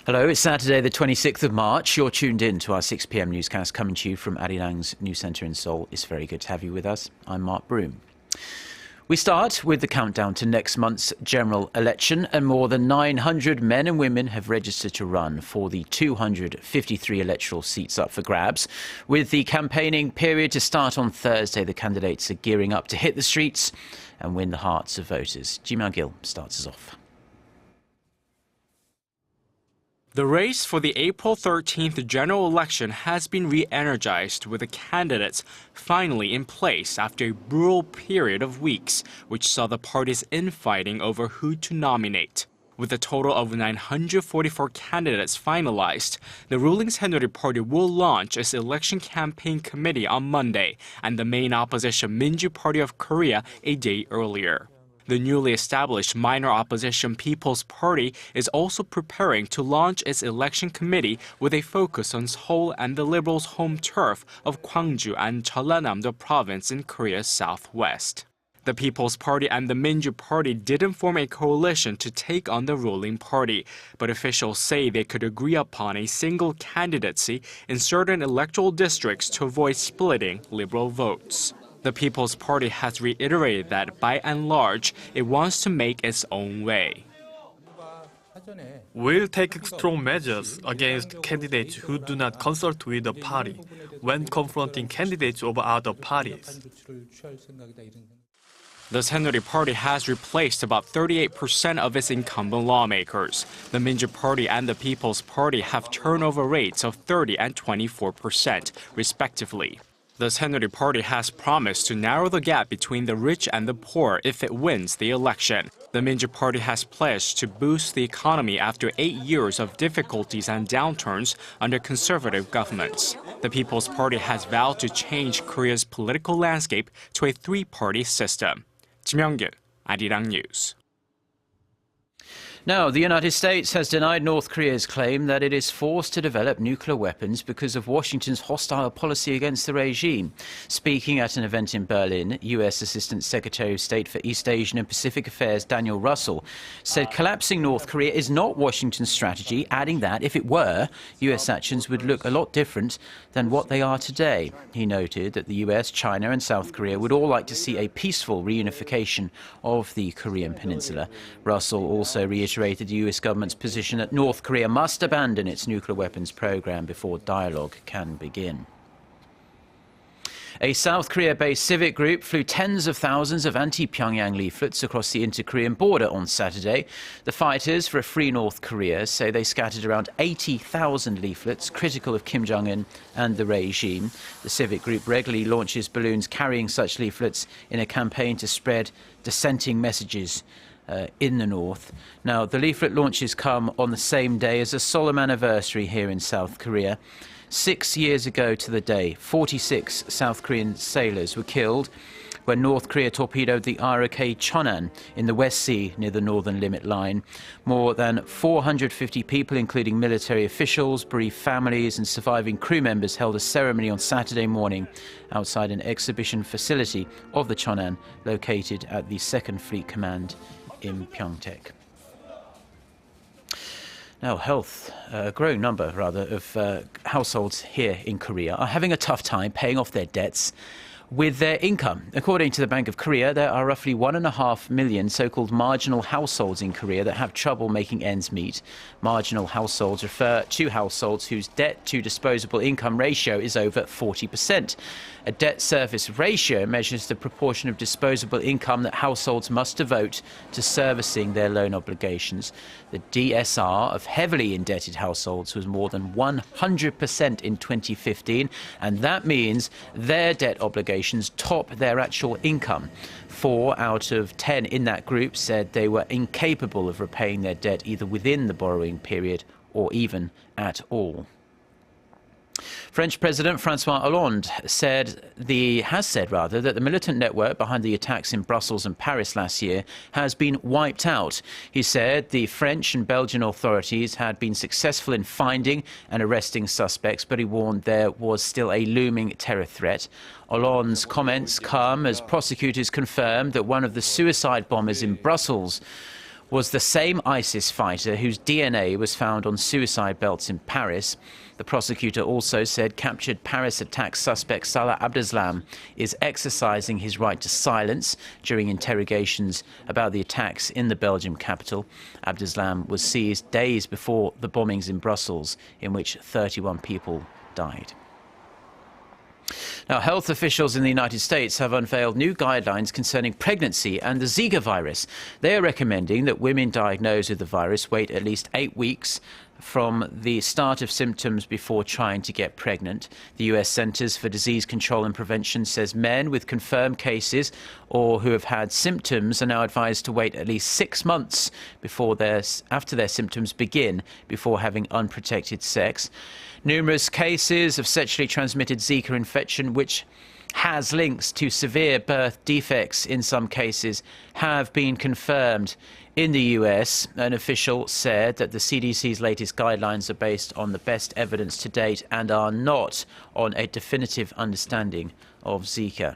Hello, it's Saturday the 26th of March. You're tuned in to our 6 p.m. newscast coming to you from Arirang's news centre in Seoul. It's very good to have you with us. I'm Mark Broom. We start with the countdown to next month's general election, and more than 900 men and women have registered to run for the 253 electoral seats up for grabs. With the campaigning period to start on Thursday, the candidates are gearing up to hit the streets and win the hearts of voters. Ji Myung-gil starts us off. The race for the April 13th general election has been re-energized, with the candidates finally in place after a brutal period of weeks, which saw the parties infighting over who to nominate. With a total of 944 candidates finalized, the ruling Saenuri Party will launch its election campaign committee on Monday, and the main opposition Minju Party of Korea a day earlier. The newly established minor opposition People's Party is also preparing to launch its election committee with a focus on Seoul and the Liberals' home turf of Gwangju and Jeollanam-do province in Korea's southwest. The People's Party and the Minju Party didn't form a coalition to take on the ruling party, but officials say they could agree upon a single candidacy in certain electoral districts to avoid splitting Liberal votes. The People's Party has reiterated that, by and large, it wants to make its own way. We'll take strong measures against candidates who do not consult with the party when confronting candidates of other parties. The Saenuri Party has replaced about 38% of its incumbent lawmakers. The Minju Party and the People's Party have turnover rates of 30% and 24%, respectively. The Saenuri Party has promised to narrow the gap between the rich and the poor if it wins the election. The Minju Party has pledged to boost the economy after 8 years of difficulties and downturns under conservative governments. The People's Party has vowed to change Korea's political landscape to a three-party system. Ji Myung-gil, Arirang News. Now, the United States has denied North Korea's claim that it is forced to develop nuclear weapons because of Washington's hostile policy against the regime. Speaking at an event in Berlin, U.S. Assistant Secretary of State for East Asian and Pacific Affairs Daniel Russel said collapsing North Korea is not Washington's strategy, adding that if it were, U.S. actions would look a lot different than what they are today. He noted that the U.S., China and South Korea would all like to see a peaceful reunification of the Korean peninsula. Russel also reiterated the U.S. government's position that North Korea must abandon its nuclear weapons program before dialogue can begin. A South Korea-based civic group flew tens of thousands of anti-Pyongyang leaflets across the inter-Korean border on Saturday. The fighters for a free North Korea say they scattered around 80,000 leaflets critical of Kim Jong-un and the regime. The civic group regularly launches balloons carrying such leaflets in a campaign to spread dissenting messages in the north. Now, the leaflet launches come on the same day as a solemn anniversary here in South Korea. 6 years ago to the day, 46 South Korean sailors were killed when North Korea torpedoed the ROK Cheonan in the West Sea near the northern limit line. More than 450 people, including military officials, bereaved families and surviving crew members, held a ceremony on Saturday morning outside an exhibition facility of the Cheonan located at the 2nd Fleet Command in Pyeongtaek. Now, a growing number of households here in Korea are having a tough time paying off their debts with their income. According to the Bank of Korea, there are roughly 1.5 million so-called marginal households in Korea that have trouble making ends meet. Marginal households refer to households whose debt-to-disposable income ratio is over 40%. A debt service ratio measures the proportion of disposable income that households must devote to servicing their loan obligations. The DSR of heavily indebted households was more than 100% in 2015, and that means their debt obligations top their actual income. 4 out of 10 in that group said they were incapable of repaying their debt either within the borrowing period or even at all. French President François Hollande has said that the militant network behind the attacks in Brussels and Paris last year has been wiped out. He said the French and Belgian authorities had been successful in finding and arresting suspects, but he warned there was still a looming terror threat. Hollande's comments come as prosecutors confirmed that one of the suicide bombers in Brussels was the same ISIS fighter whose DNA was found on suicide belts in Paris. The prosecutor also said captured Paris attack suspect Salah Abdeslam is exercising his right to silence during interrogations about the attacks in the Belgian capital. Abdeslam was seized days before the bombings in Brussels, in which 31 people died. Now, health officials in the United States have unveiled new guidelines concerning pregnancy and the Zika virus. They are recommending that women diagnosed with the virus wait at least 8 weeks from the start of symptoms before trying to get pregnant. The US Centers for Disease Control and Prevention says men with confirmed cases or who have had symptoms are now advised to wait at least 6 months after their symptoms begin before having unprotected sex. Numerous cases of sexually transmitted Zika infection, which has links to severe birth defects in some cases, have been confirmed in the US. An official said that the CDC's latest guidelines are based on the best evidence to date and are not on a definitive understanding of Zika.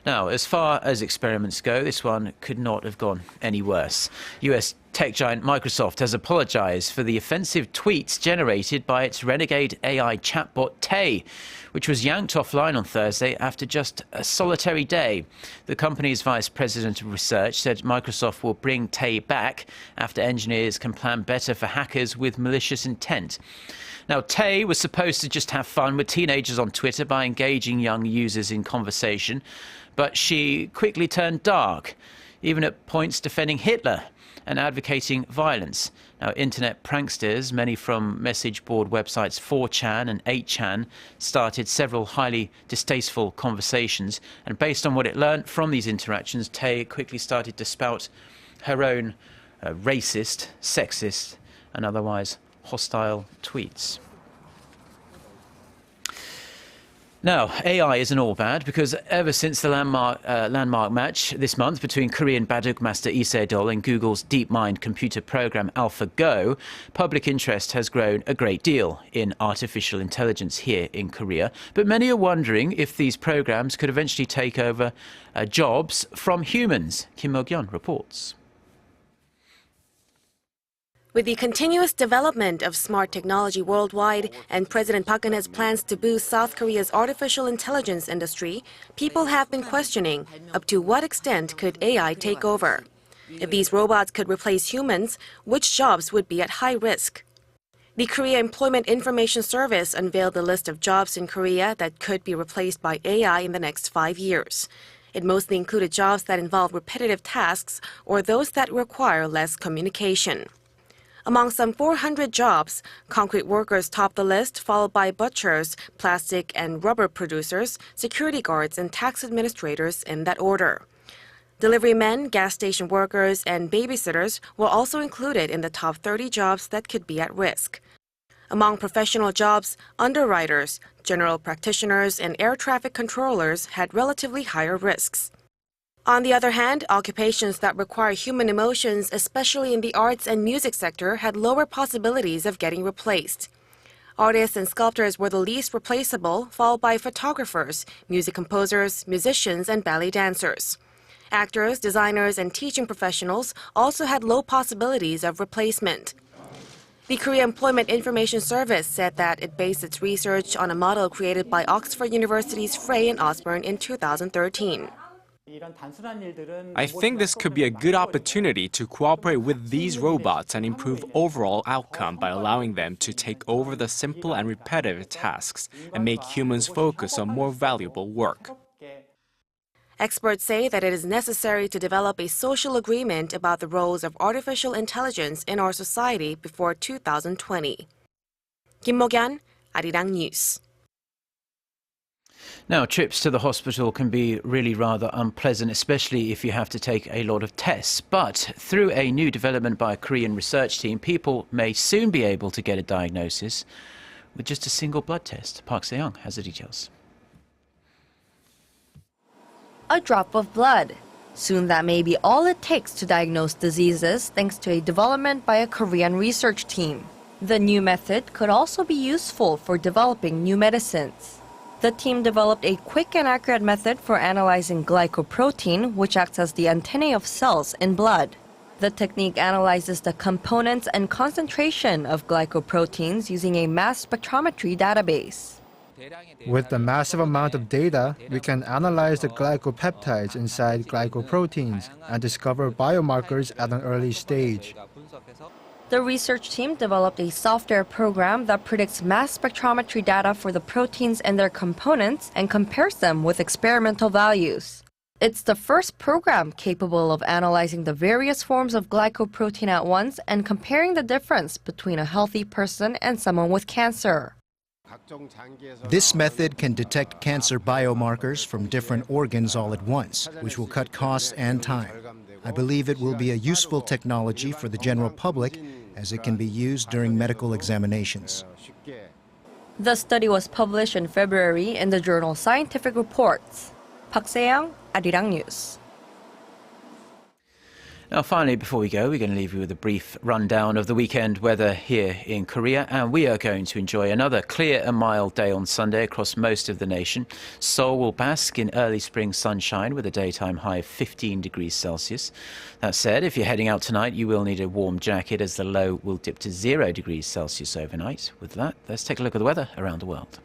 Now, as far as experiments go, this one could not have gone any worse. US tech giant Microsoft has apologized for the offensive tweets generated by its renegade AI chatbot Tay, which was yanked offline on Thursday after just a solitary day. The company's vice president of research said Microsoft will bring Tay back after engineers can plan better for hackers with malicious intent. Now, Tay was supposed to just have fun with teenagers on Twitter by engaging young users in conversation, but she quickly turned dark, even at points defending Hitler and advocating violence. Now, internet pranksters, many from message board websites 4chan and 8chan, started several highly distasteful conversations, and based on what it learned from these interactions, Tay quickly started to spout her own racist, sexist and otherwise hostile tweets. Now, AI isn't all bad, because ever since the landmark match this month between Korean Baduk master Lee Se-dol and Google's DeepMind computer program AlphaGo, public interest has grown a great deal in artificial intelligence here in Korea. But many are wondering if these programs could eventually take over jobs from humans. Kim Mok-yeon reports. With the continuous development of smart technology worldwide and President Park Geun-hye's plans to boost South Korea's artificial intelligence industry, people have been questioning up to what extent could AI take over. If these robots could replace humans, which jobs would be at high risk? The Korea Employment Information Service unveiled the list of jobs in Korea that could be replaced by AI in the next 5 years. It mostly included jobs that involve repetitive tasks or those that require less communication. Among some 400 jobs, concrete workers top the list, followed by butchers, plastic and rubber producers, security guards, and tax administrators in that order. Delivery men, gas station workers, and babysitters were also included in the top 30 jobs that could be at risk. Among professional jobs, underwriters, general practitioners, and air traffic controllers had relatively higher risks. On the other hand, occupations that require human emotions, especially in the arts and music sector, had lower possibilities of getting replaced. Artists and sculptors were the least replaceable, followed by photographers, music composers, musicians, and ballet dancers. Actors, designers, and teaching professionals also had low possibilities of replacement. The Korea Employment Information Service said that it based its research on a model created by Oxford University's Frey and Osborne in 2013. I think this could be a good opportunity to cooperate with these robots and improve overall outcome by allowing them to take over the simple and repetitive tasks and make humans focus on more valuable work. Experts say that it is necessary to develop a social agreement about the roles of artificial intelligence in our society before 2020. Kim Mok-yeon, Arirang News. Now, trips to the hospital can be really rather unpleasant, especially if you have to take a lot of tests. But through a new development by a Korean research team, people may soon be able to get a diagnosis with just a single blood test. Park Se-young has the details. A drop of blood. Soon that may be all it takes to diagnose diseases, thanks to a development by a Korean research team. The new method could also be useful for developing new medicines. The team developed a quick and accurate method for analyzing glycoprotein, which acts as the antennae of cells in blood. The technique analyzes the components and concentration of glycoproteins using a mass spectrometry database. With the massive amount of data, we can analyze the glycopeptides inside glycoproteins and discover biomarkers at an early stage. The research team developed a software program that predicts mass spectrometry data for the proteins and their components and compares them with experimental values. It's the first program capable of analyzing the various forms of glycoprotein at once and comparing the difference between a healthy person and someone with cancer. This method can detect cancer biomarkers from different organs all at once, which will cut costs and time. I believe it will be a useful technology for the general public as it can be used during medical examinations. The study was published in February in the journal Scientific Reports. Park Se-young, Arirang News. Now, finally, before we go, we're going to leave you with a brief rundown of the weekend weather here in Korea, and we are going to enjoy another clear and mild day on Sunday across most of the nation. Seoul will bask in early spring sunshine with a daytime high of 15 degrees Celsius. That said, if you're heading out tonight, you will need a warm jacket as the low will dip to 0 degrees Celsius overnight. With that, let's take a look at the weather around the world.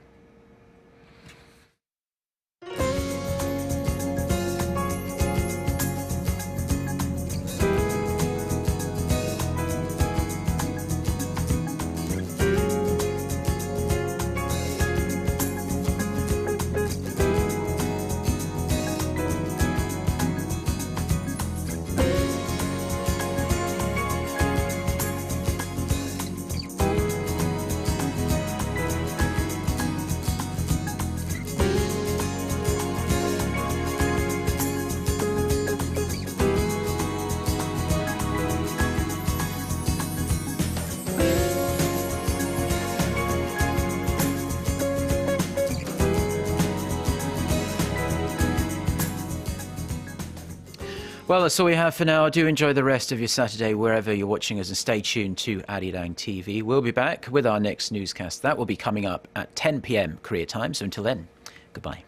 Well, that's all we have for now. Do enjoy the rest of your Saturday wherever you're watching us, and stay tuned to Arirang TV. We'll be back with our next newscast. That will be coming up at 10 p.m. Korea time. So until then, goodbye.